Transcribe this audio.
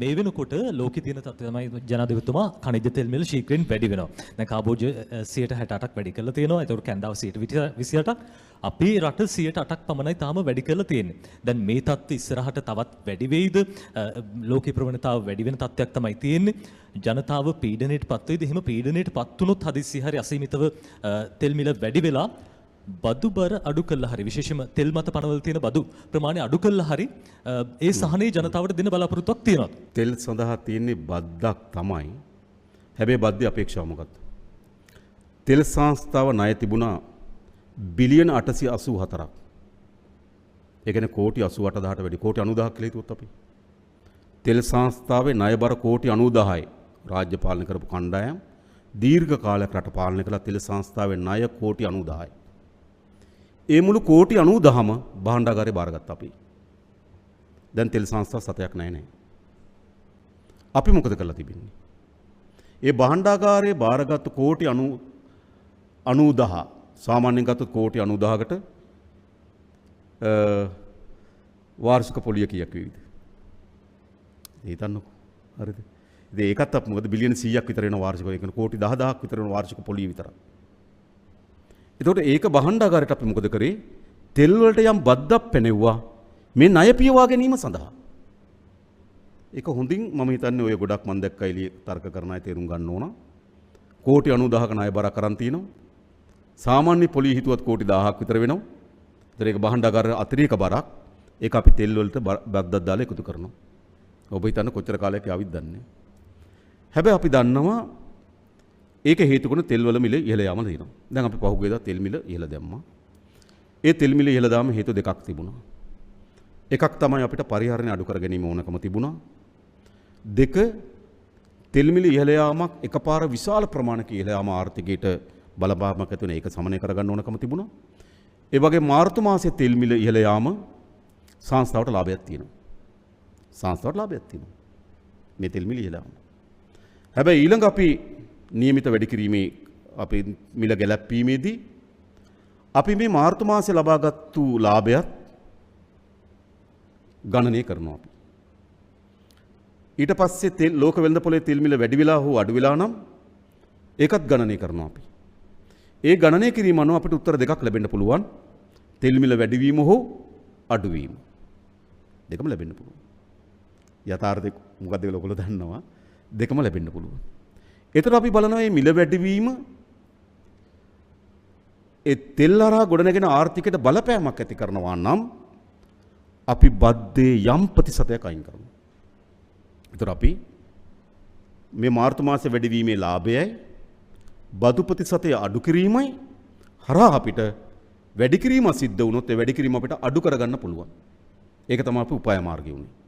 මේ වෙනකොට ලෝකේ තියෙන තත්ත්වය තමයි ජනාධිපතිතුමා ඛනිජ තෙල් මිල ශීඝ්‍රයෙන් වැඩි වෙනවා. දැන් කාබෝජ 68ක් වැඩි කරලා තියෙනවා. ඒතකොට කැන්දාව 28ක්. අපේ රට 108ක් පමණයි තාම වැඩි කරලා තියෙන්නේ. දැන් මේ තත්ත්වය ඉස්සරහට තවත් වැඩි වෙයිද? ලෝකේ ප්‍රවණතාව වැඩි වෙන තත්ත්වයක් තමයි තියෙන්නේ. ජනතාව පීඩනයටපත් වෙයිද? එහෙම පීඩනයටපත් වුණොත් හදිස්සි හරි අසීමිතව තෙල් මිල වැඩි වෙලා බදු බර අඩු කළා හරි විශේෂයෙන්ම තෙල් මත පනවල තියෙන බදු ප්‍රමාණය අඩු කළා හරි ඒ සහනේ ජනතාවට දෙන බලාපොරොත්තුවක් තියෙනවා. තෙල් සඳහා තියෙන්නේ බද්දක් තමයි. හැබැයි බද්දේ අපේක්ෂාව මොකක්ද? තෙල් සංස්ථාව ණය තිබුණා බිලියන 884ක්. ඒ කියන්නේ කෝටි 88000ට වැඩි කෝටි 90000ක් කියලා හිතුවොත් අපි. තෙල් සංස්ථාවේ ණය බර කෝටි 90000යි. රාජ්‍ය පාලනය කරපු කණ්ඩායම් දීර්ඝ කාලයක් රට පාලනය කළා තෙල් සංස්ථාවේ ණය කෝටි 90000යි. ඒ මුළු කෝටි 90000ම භාණ්ඩාගාරේ බාරගත්තා අපි. දැන් තෙල් සංස්ථා සතයක් නැහැ. අපි මොකද කරලා තිබෙන්නේ? ඒ භාණ්ඩාගාරේ බාරගත්තු කෝටි 90000 සාමාන්‍යයෙන් ගත්තොත් කෝටි 90000කට වාර්ෂික පොලිය කීයක් වේවිද? හිතන්නකෝ. හරිද? ඉතින් ඒකත් අප මොකද බිලියන 100ක් විතර වෙන වාර්ෂික ඒ කියන්නේ කෝටි 10000ක් විතර වෙන වාර්ෂික පොලිය විතරයි. එතකොට ඒක භාණ්ඩාගාරයට අපි මොකද කරේ? තෙල් වලට යම් බද්දක් පැනෙව්වා මේ ණය පියවා ගැනීම සඳහා. ඒක හොඳින් මම හිතන්නේ ඔය ගොඩක් මම දැක්කා එළිය තර්ක කරන අය තේරුම් ගන්න ඕන. කෝටි 90000ක ණය බරක් අරන් තිනවා. සාමාන්‍ය පොලිය හිතුවත් කෝටි 1000ක් විතර වෙනවා. ඒතර ඒක භාණ්ඩාගාර අතිරේක බරක්. ඒක අපි තෙල් වලට බද්දක් දාලා එකතු කරනවා. ඔබ හිතන්න කොච්චර කාලයක් යාවිත් දන්නේ. හැබැයි අපි දන්නවා ඒක හේතුකුණ තෙල් වල මිල ඉහළ යාම තියෙනවා. දැන් අපි පහුගියදා තෙල් මිල ඉහළ දැම්මා. ඒ තෙල් මිල ඉහළ දාම හේතු දෙකක් තිබුණා. එකක් තමයි අපිට පරිහරණය අඩු කර ගැනීම ඕනකම තිබුණා. දෙක තෙල් මිල ඉහළ යාමක් එකපාර විශාල ප්‍රමාණයක ඉහළ යාම ආර්ථිකයට බලපාමක් ඇති වෙන ඒක සමනය කරගන්න ඕනකම තිබුණා. ඒ වගේ මාර්තු මාසයේ තෙල් මිල ඉහළ යාම සංස්ථාවට ලාභයක් තියෙනවා. සංස්ථාවට ලාභයක් තියෙනවා. මේ තෙල් මිල ඉහළ යාම. හැබැයි ඊළඟ අපි නියමිත වැඩි කිරීමේ අපේ මිල ගැලැප්වීමේදී අපි මේ මාර්තු මාසයේ ලබාගත්තු ලාභයත් ගණනය කරනවා අපි. ඊට පස්සේ තෙල් ලෝක වෙළඳ පොලේ තෙල් මිල වැඩි වෙලා හෝ අඩු වෙලා නම් ඒකත් ගණනය කරනවා අපි. ඒ ගණනය කිරීම අනුව අපිට උත්තර දෙකක් ලැබෙන්න පුළුවන්. තෙල් මිල වැඩිවීම හෝ අඩුවීම. දෙකම ලැබෙන්න පුළුවන්. යථාර්ථය මොකක්ද කියලා ඔයගොල්ලෝ දන්නවා. දෙකම ලැබෙන්න පුළුවන්. එතකොට අපි බලනවා මේ මිල වැඩිවීම ඒ තෙල් හරහා ගොඩනැගෙන ආර්ථිකයට බලපෑමක් ඇති කරනවා නම් අපි බද්දේ යම් ප්‍රතිශතයක් අයින් කරනවා. එතකොට අපි මේ මාර්තු මාසයේ වැඩිවීමේ ලාභයයි බදු ප්‍රතිශතය අඩු කිරීමයි හරහා අපිට වැඩි කිරීම සිද්ධ වුණොත් ඒ වැඩි කිරීම අපිට අඩු කරගන්න පුළුවන්. ඒක තමයි අපි උපාය මාර්ගය උනේ.